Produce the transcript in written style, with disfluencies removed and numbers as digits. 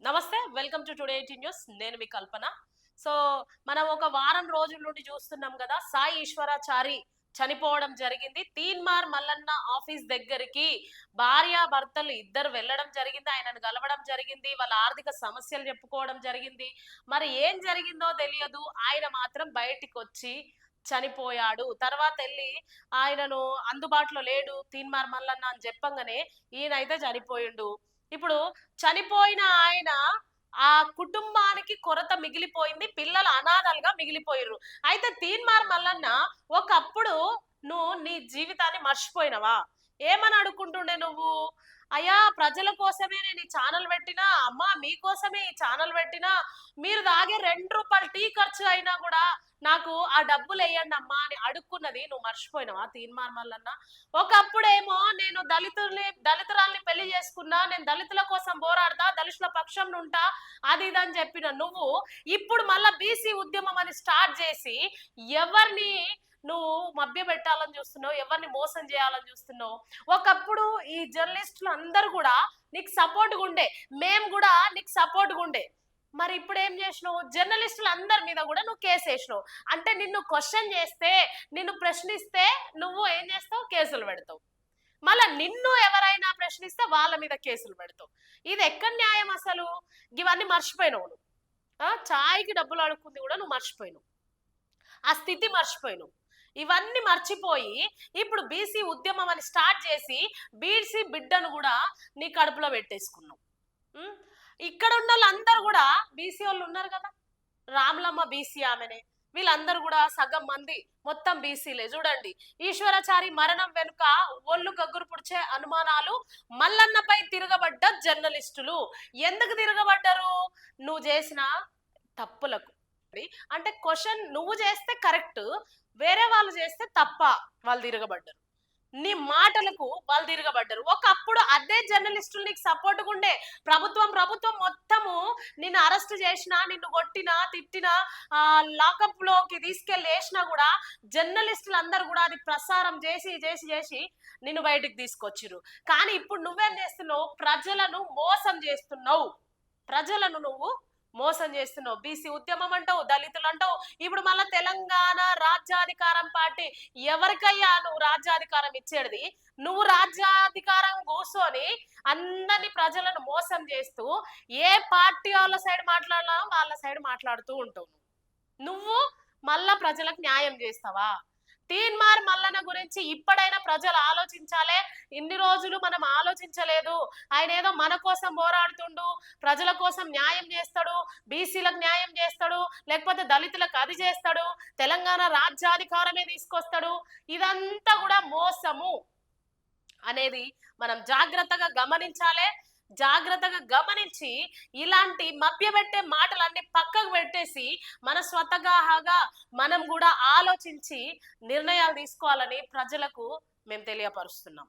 నమస్తే, welcome to today 18 news. నేను మీ కల్పన. So మనం ఒక వారం రోజుల నుండి చూస్తున్నాం కదా, సాయి ఈశ్వరాచారి చనిపోవడం జరిగింది. తీన్మార్ మల్లన్న ఆఫీస్ దగ్గరికి భార్య భర్తలు ఇద్దరు వెళ్ళడం జరిగింది. ఆయనను గలవడం జరిగింది. వాళ్ళ ఆర్థిక సమస్యలు చెప్పుకోవడం జరిగింది. మరి ఏం జరిగిందో తెలియదు. ఆయన మాత్రం బయటికి వచ్చి చనిపోయాడు. తర్వాత వెళ్ళి ఆయనను అందుబాటులో లేడు తీన్మార్ మల్లన్న అని చెప్పంగానే ఈయనైతే చనిపోయిండు. ఇప్పుడు చనిపోయిన ఆయన ఆ కుటుంబానికి కొరత మిగిలిపోయింది. పిల్లలు అనాథలుగా మిగిలిపోయిర్రు. అయితే తీన్మార్ మల్లన్న ఒకప్పుడు నువ్వు నీ జీవితాన్ని మర్చిపోయినవా? ఏమని అడుక్కుంటుండే నువ్వు? అయ్యా, ప్రజల కోసమే నేను ఈ ఛానల్ పెట్టినా, అమ్మా మీకోసమే ఈ ఛానల్ పెట్టినా, మీరు తాగే రూ. 2 టీ ఖర్చు అయినా కూడా నాకు ఆ డబ్బులు వేయండి అమ్మా అని అడుక్కున్నది నువ్వు మర్చిపోయినావా తీన్మార్ మల్లన్న? ఒకప్పుడేమో నేను దళితురాల్ని పెళ్లి చేసుకున్నా, నేను దళితుల కోసం పోరాడతా, దళితుల పక్షం ఉంటా, అది ఇది అని చెప్పిన నువ్వు ఇప్పుడు మళ్ళా బీసీ ఉద్యమం అని స్టార్ట్ చేసి ఎవరిని నువ్వు మభ్య పెట్టాలని చూస్తున్నావు, ఎవరిని మోసం చేయాలని చూస్తున్నావు? ఒకప్పుడు ఈ జర్నలిస్టులు అందరు కూడా నీకు సపోర్ట్గా ఉండే, మేము కూడా నీకు సపోర్ట్గా ఉండే. మరి ఇప్పుడు ఏం చేసినావు? జర్నలిస్టులు అందరి మీద కూడా నువ్వు కేసు వేసినావు. అంటే నిన్ను క్వశ్చన్ చేస్తే, నిన్ను ప్రశ్నిస్తే నువ్వు ఏం చేస్తావు? కేసులు పెడతావు. మళ్ళా నిన్ను ఎవరైనా ప్రశ్నిస్తే వాళ్ళ మీద కేసులు పెడతావు. ఇది ఎక్కడ న్యాయం అసలు? ఇవన్నీ మర్చిపోయినావు నువ్వు. ఛాయ్కి డబ్బులు అడుక్కుంది కూడా నువ్వు మర్చిపోయినావు. ఆ స్థితి మర్చిపోయినావు. ఇవన్నీ మర్చిపోయి ఇప్పుడు బీసీ ఉద్యమం అని స్టార్ట్ చేసి బీసీ బిడ్డను కూడా నీ కడుపులో పెట్టేసుకున్నావు. ఇక్కడ ఉన్న వాళ్ళందరూ కూడా బీసీ వాళ్ళు ఉన్నారు కదా, రాములమ్మ బీసీ ఆమెనే, వీళ్ళందరూ కూడా సగం మంది మొత్తం బీసీలే. చూడండి, ఈశ్వరాచారి మరణం వెనుక ఒళ్ళు గగ్గురు పుడిచే అనుమానాలు, మల్లన్నపై తిరగబడ్డ జర్నలిస్టులు. ఎందుకు తిరగబడ్డారు? నువ్వు చేసిన తప్పులకు. అంటే క్వశ్చన్ నువ్వు చేస్తే కరెక్ట్, వేరే వాళ్ళు చేస్తే తప్ప వాళ్ళు తిరగబడ్డారు. నీ మాటలకు వాళ్ళు తిరగబడ్డారు. ఒకప్పుడు అదే జర్నలిస్టులు నీకు సపోర్ట్గా ఉండే. ప్రభుత్వం మొత్తము నిన్ను అరెస్ట్ చేసినా, నిన్ను కొట్టినా, తిట్టినా, లాకప్ లోకి తీసుకెళ్లి వేసినా కూడా జర్నలిస్టులు అందరు కూడా అది ప్రసారం చేసి చేసి చేసి నిన్ను బయటికి తీసుకొచ్చిర్రు. కానీ ఇప్పుడు నువ్వేం చేస్తున్నావు? ప్రజలను మోసం చేస్తున్నావు. ప్రజలను నువ్వు మోసం చేస్తున్నావు. బీసీ ఉద్యమం అంటావు, దళితులు అంటావు. ఇప్పుడు మళ్ళా తెలంగాణ రాజ్యాధికారం పార్టీ. ఎవరికయ్యా నువ్వు రాజ్యాధికారం ఇచ్చేది? నువ్వు రాజ్యాధికారం కూర్చొని అందరినీ ప్రజలను మోసం చేస్తూ ఏ పార్టీ వాళ్ళ సైడ్ మాట్లాడినా వాళ్ళ సైడ్ మాట్లాడుతూ ఉంటావు. నువ్వు మళ్ళా ప్రజలకు న్యాయం చేస్తావా? తీన్మార్ మల్లన్న గురించి ఇప్పుడైనా ప్రజలు ఆలోచించాలే. ఇన్ని రోజులు మనం ఆలోచించలేదు. ఆయన ఏదో మన కోసం పోరాడుతుండు, ప్రజల కోసం న్యాయం చేస్తాడు, బీసీలకు న్యాయం చేస్తాడు, లేకపోతే దళితులకు అది చేస్తాడు, తెలంగాణ రాజ్యాధికారమే తీసుకొస్తాడు. ఇదంతా కూడా మోసము అనేది మనం జాగ్రత్తగా గమనించాలే. జాగ్రత్తగా గమనించి ఇలాంటి మభ్యపెట్టే మాటలన్నీ పక్కకు పెట్టేసి మన స్వతహాగా మనం కూడా ఆలోచించి నిర్ణయాలు తీసుకోవాలని ప్రజలకు మేము తెలియపరుస్తున్నాం.